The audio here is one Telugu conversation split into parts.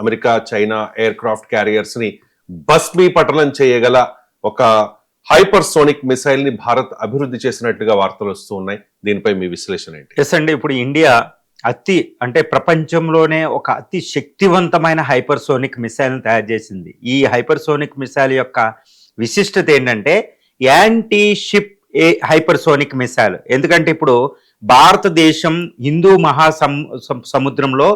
America China air craft carriers ని భస్మీపటలం చేయగల ఒక హైపర్సోనిక్ మిసైల్ ని భారత్ అభివృద్ధి చేసినట్టుగా వార్తలు వస్తూ ఉన్నాయి. దీనిపై మీ విశ్లేషణ ఏంటి? ఎస్ అండి, ఇప్పుడు ఇండియా అంటే ప్రపంచంలోనే ఒక అతి శక్తివంతమైన హైపర్సోనిక్ మిసైల్ని తయారు చేసింది. ఈ హైపర్సోనిక్ మిసైల్ యొక్క విశిష్టత ఏంటంటే యాంటీ షిప్ హైపర్సోనిక్ మిసైల్. ఎందుకంటే ఇప్పుడు భారతదేశం హిందూ సముద్రంలో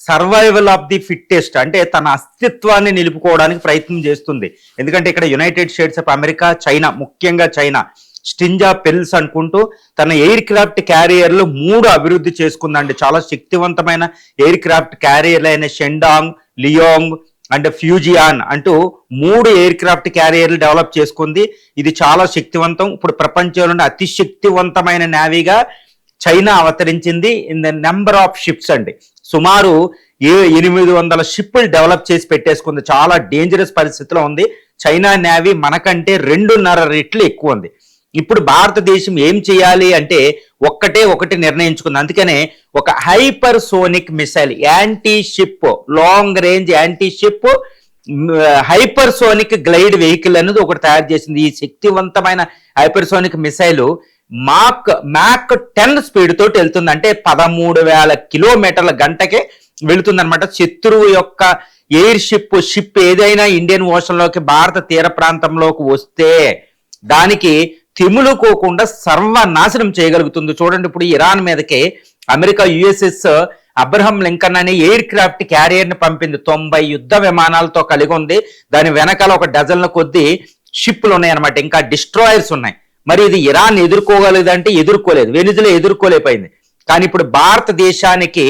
సర్వైవల్ ఆఫ్ ది ఫిట్టెస్ట్ అంటే తన అస్తిత్వాన్ని నిలుపుకోవడానికి ప్రయత్నం చేస్తుంది. ఎందుకంటే ఇక్కడ United states of America, China, ముఖ్యంగా చైనా స్టింజా పెల్స్ అనుకుంటూ తన ఎయిర్ క్రాఫ్ట్ క్యారియర్లు 3 అభివృద్ధి చేసుకుందండి. చాలా శక్తివంతమైన ఎయిర్ క్రాఫ్ట్ క్యారియర్లు అయిన షెండాంగ్, లియోంగ్ అండ్ ఫ్యూజియాన్ అంటూ 3 ఎయిర్ క్రాఫ్ట్ క్యారియర్లు డెవలప్ చేసుకుంది. ఇది చాలా శక్తివంతం. ఇప్పుడు ప్రపంచంలోని అతి శక్తివంతమైన నేవీగా చైనా అవతరించింది in the number of ships అండి. సుమారు 800 షిప్పులు డెవలప్ చేసి పెట్టేసుకుంది. చాలా డేంజరస్ పరిస్థితిలో ఉంది. చైనా నేవీ మనకంటే 2.5 రెట్లు ఎక్కువ ఉంది. ఇప్పుడు భారతదేశం ఏం చేయాలి అంటే ఒకటి నిర్ణయించుకుంది. అందుకనే ఒక hyper sonic missile, anti ship, long range anti ship hyper sonic glide vehicle అనేది ఒకటి తయారు చేసింది. ఈ శక్తివంతమైన హైపర్ సోనిక్ మిసైల్ మాక్ 10 స్పీడ్ తోటి వెళ్తుంది. అంటే 13,000 కిలోమీటర్ల గంటకే వెళుతుంది అనమాట. శత్రువు యొక్క ఎయిర్ షిప్ ఏదైనా ఇండియన్ ఓషన్ లోకి, భారత తీర ప్రాంతంలోకి వస్తే దానికి తెములుకోకుండా సర్వనాశనం చేయగలుగుతుంది. చూడండి, ఇప్పుడు ఇరాన్ మీదకి అమెరికా యుఎస్ఎస్ అబ్రహం లింకన్ అనే ఎయిర్ క్రాఫ్ట్ క్యారియర్ ని పంపింది. 90 యుద్ధ విమానాలతో కలిగి ఉంది. దాని వెనకాల ఒక డజన్ల కొద్ది షిప్లు ఉన్నాయి అనమాట. ఇంకా డిస్ట్రాయర్స్ ఉన్నాయి. మరి ఇది ఇరాన్ ఎదుర్కోగలదంటే ఎదుర్కోలేదు. వెనిజులా ఎదుర్కోలేకపోయింది. కానీ ఇప్పుడు భారతదేశానికి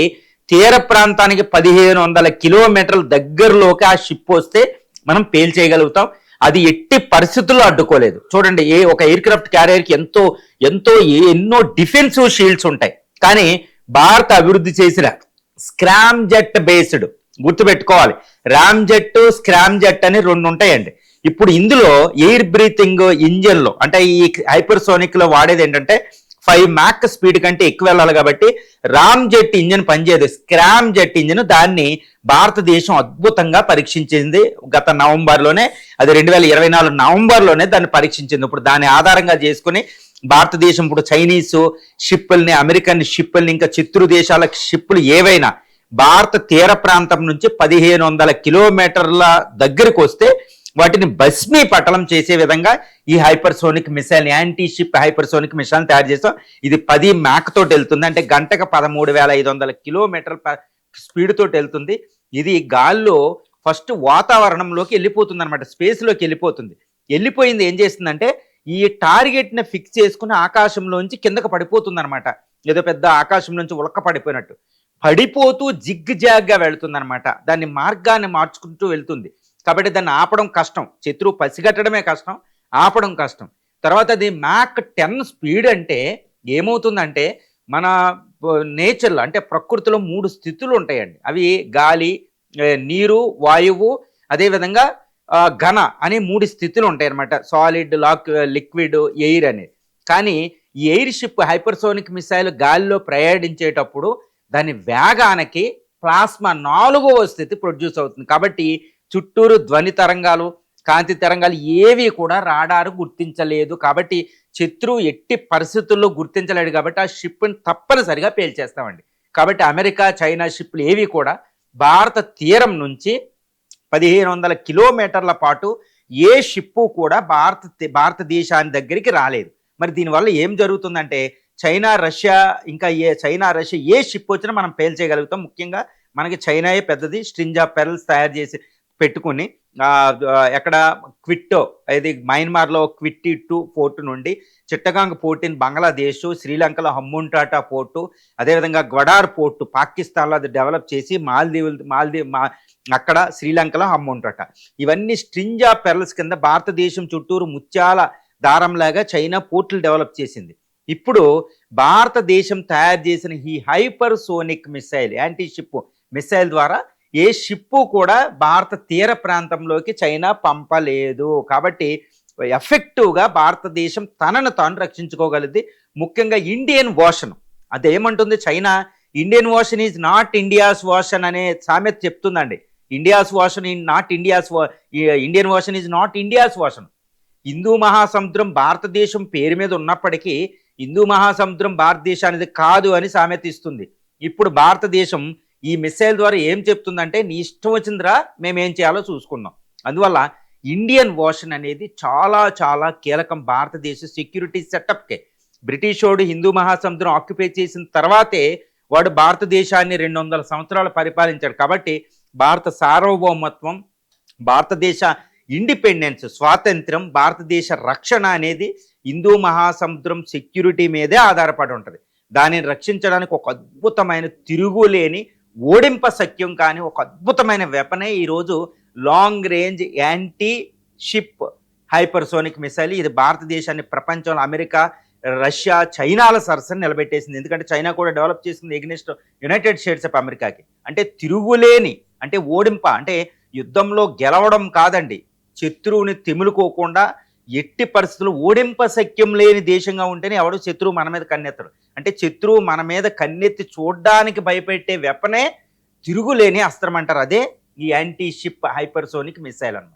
తీర ప్రాంతానికి 1500 కిలోమీటర్ల దగ్గరలోకి ఆ షిప్ వస్తే మనం పేల్చేయగలుగుతాం. అది ఎట్టి పరిస్థితుల్లో అడ్డుకోలేదు. చూడండి, ఒక ఎయిర్ క్రాఫ్ట్ క్యారియర్కి ఎన్నో డిఫెన్సివ్ షీల్డ్స్ ఉంటాయి. కానీ భారత్ అభివృద్ధి చేసిన స్క్రామ్ జెట్ బేస్డ్, గుర్తుపెట్టుకోవాలి, రామ్ జెట్, స్క్రామ్ జెట్ అని 2 ఉంటాయండి. ఇప్పుడు ఇందులో ఎయిర్ బ్రీతింగ్ ఇంజిన్లో అంటే ఈ హైపర్సోనిక్ లో వాడేది ఏంటంటే 5 మ్యాక్ స్పీడ్ కంటే ఎక్కువ వెళ్ళాలి. కాబట్టి రామ్ జెట్ ఇంజిన్ పనిచేయదు. స్క్రామ్ జెట్ ఇంజిన్ దాన్ని భారతదేశం అద్భుతంగా పరీక్షించింది గత నవంబర్లోనే. అది 2024 నవంబర్లోనే దాన్ని పరీక్షించింది. ఇప్పుడు దాన్ని ఆధారంగా చేసుకుని భారతదేశం ఇప్పుడు చైనీస్ షిప్పుల్ని, అమెరికన్ షిప్పుల్ని, ఇంకా చిత్తూరు దేశాల షిప్పులు ఏవైనా భారత తీర ప్రాంతం నుంచి 1500 కిలోమీటర్ల దగ్గరకు వస్తే వాటిని భస్మీపటలం చేసే విధంగా ఈ hypersonic missile, anti ship hypersonic missile తయారు చేస్తాం. ఇది 10 మ్యాక్ తోటి వెళ్తుంది. అంటే గంటకు 13,500 కిలోమీటర్ల స్పీడ్ తోటి వెళ్తుంది. ఇది గాల్లో ఫస్ట్ వాతావరణంలోకి వెళ్ళిపోతుంది అనమాట, స్పేస్లోకి వెళ్ళిపోతుంది. వెళ్ళిపోయింది ఏం చేస్తుందంటే ఈ టార్గెట్ని ఫిక్స్ చేసుకుని ఆకాశంలోంచి కిందకు పడిపోతుంది అనమాట. ఏదో పెద్ద ఆకాశం నుంచి ఉలక్క పడిపోయినట్టు పడిపోతూ జిగ్ జాగ్గా వెళుతుంది అనమాట. దాన్ని మార్గాన్ని మార్చుకుంటూ వెళ్తుంది. కాబట్టి దాన్ని ఆపడం కష్టం. శత్రువు పసిగట్టడమే కష్టం, ఆపడం కష్టం. తర్వాత అది మ్యాక్ 10 స్పీడ్ అంటే ఏమవుతుందంటే మన నేచర్లో అంటే ప్రకృతిలో 3 స్థితులు ఉంటాయండి. అవి గాలి, నీరు, వాయువు, అదేవిధంగా ఘన అనే 3 స్థితులు ఉంటాయి అనమాట. సాలిడ్, లిక్విడ్, ఎయిర్ అనేది. కానీ ఈ ఎయిర్ షిప్ హైపర్సోనిక్ మిసైల్ గాలిలో ప్రయాణించేటప్పుడు దాని వేగానికి ప్లాస్మా 4వ స్థితి ప్రొడ్యూస్ అవుతుంది. కాబట్టి చుట్టూరు ధ్వని తరంగాలు, కాంతి తరంగాలు ఏవి కూడా రాడారు గుర్తించలేదు. కాబట్టి శత్రువు ఎట్టి పరిస్థితుల్లో గుర్తించలేడు. కాబట్టి ఆ షిప్ని తప్పనిసరిగా పేల్చేస్తామండి. కాబట్టి అమెరికా, చైనా షిప్లు ఏవి కూడా భారత తీరం నుంచి 1500 కిలోమీటర్ల పాటు ఏ షిప్పు కూడా భారతదేశాన్ని దగ్గరికి రాలేదు. మరి దీనివల్ల ఏం జరుగుతుందంటే చైనా, రష్యా ఏ షిప్ వచ్చినా మనం పేల్చేయగలుగుతాం. ముఖ్యంగా మనకి చైనాయే పెద్దది. స్ట్రింజా పెరల్స్ తయారు చేసి పెట్టుకుని ఎక్కడ క్విట్టో, ఇది మయన్మార్లో క్విట్టి 2 పోర్టు నుండి చిట్టగాంగ్ పోర్ట్ ఇన్ బంగ్లాదేశ్, శ్రీలంకలో హమ్ముంటాటా పోర్టు, అదేవిధంగా గ్వడార్ పోర్టు పాకిస్తాన్లో అది డెవలప్ చేసి మాల్దీవ్ అక్కడ శ్రీలంకలో హమ్ముంటాటా, ఇవన్నీ స్ట్రింజా పెరల్స్ కింద భారతదేశం చుట్టూరు ముత్యాల దారంలాగా చైనా పోర్టులు డెవలప్ చేసింది. ఇప్పుడు భారతదేశం తయారు చేసిన ఈ hypersonic missile, anti ship missile ద్వారా ఏ షిప్పు కూడా భారత తీర ప్రాంతంలోకి చైనా పంపలేదు. కాబట్టి ఎఫెక్టివ్గా భారతదేశం తనను తాను రక్షించుకోగలిగింది. ముఖ్యంగా ఇండియన్ ఓషన్, అదేమంటుంది China, Indian Ocean is not India's ocean అనే సామెత చెప్తుందండి. India's version in not Indian version is not India's version. హిందూ మహాసముద్రం భారతదేశం పేరు మీద ఉన్నప్పటికీ హిందూ మహాసముద్రం భారతదేశానిది కాదు అని సామెత ఇస్తుంది. ఇప్పుడు భారతదేశం ఈ మిసైల్ ద్వారా ఏం చెప్తుందంటే, నీ ఇష్టం వచ్చిందిరా, మేమేం చేయాలో చూసుకుందాం. అందువల్ల ఇండియన్ వర్షన్ అనేది చాలా చాలా కీలకం భారతదేశ సెక్యూరిటీ సెటప్కే. బ్రిటిష్ వాడు హిందూ మహాసముద్రం ఆక్యుపై చేసిన తర్వాతే వాడు భారతదేశాన్ని 200 సంవత్సరాలు పరిపాలించాడు. కాబట్టి భారత సార్వభౌమత్వం, భారతదేశ ఇండిపెండెన్స్, స్వాతంత్రం, భారతదేశ రక్షణ అనేది హిందూ మహాసముద్రం సెక్యూరిటీ మీదే ఆధారపడి ఉంటుంది. దానిని రక్షించడానికి ఒక అద్భుతమైన తిరుగులేని ఓడింప సఖ్యం కానీ ఒక అద్భుతమైన వెపనే ఈరోజు long range anti ship hypersonic missile. ఇది భారతదేశాన్ని ప్రపంచంలో అమెరికా, రష్యా, చైనాల సరసన నిలబెట్టేసింది. ఎందుకంటే చైనా కూడా డెవలప్ చేసింది ఎగ్నెస్ట్ యునైటెడ్ స్టేట్స్ ఆఫ్ అమెరికాకి. అంటే తిరుగులేని, అంటే ఓడింప, అంటే యుద్ధంలో గెలవడం కాదండి, శత్రువుని తెములుకోకుండా ఎట్టి పరిస్థితులు ఓడింప సఖ్యం లేని దేశంగా ఉంటేనే ఎవడు శత్రువు మన మీద కన్నెత్తడు. అంటే శత్రువు మన మీద కన్నెత్తి చూడ్డానికి భయపెట్టే వెపనే తిరుగులేని అస్త్రం అంటారు. అదే ఈ యాంటీ షిప్ హైపర్సోనిక్ మిసైల్ అన్నమాట.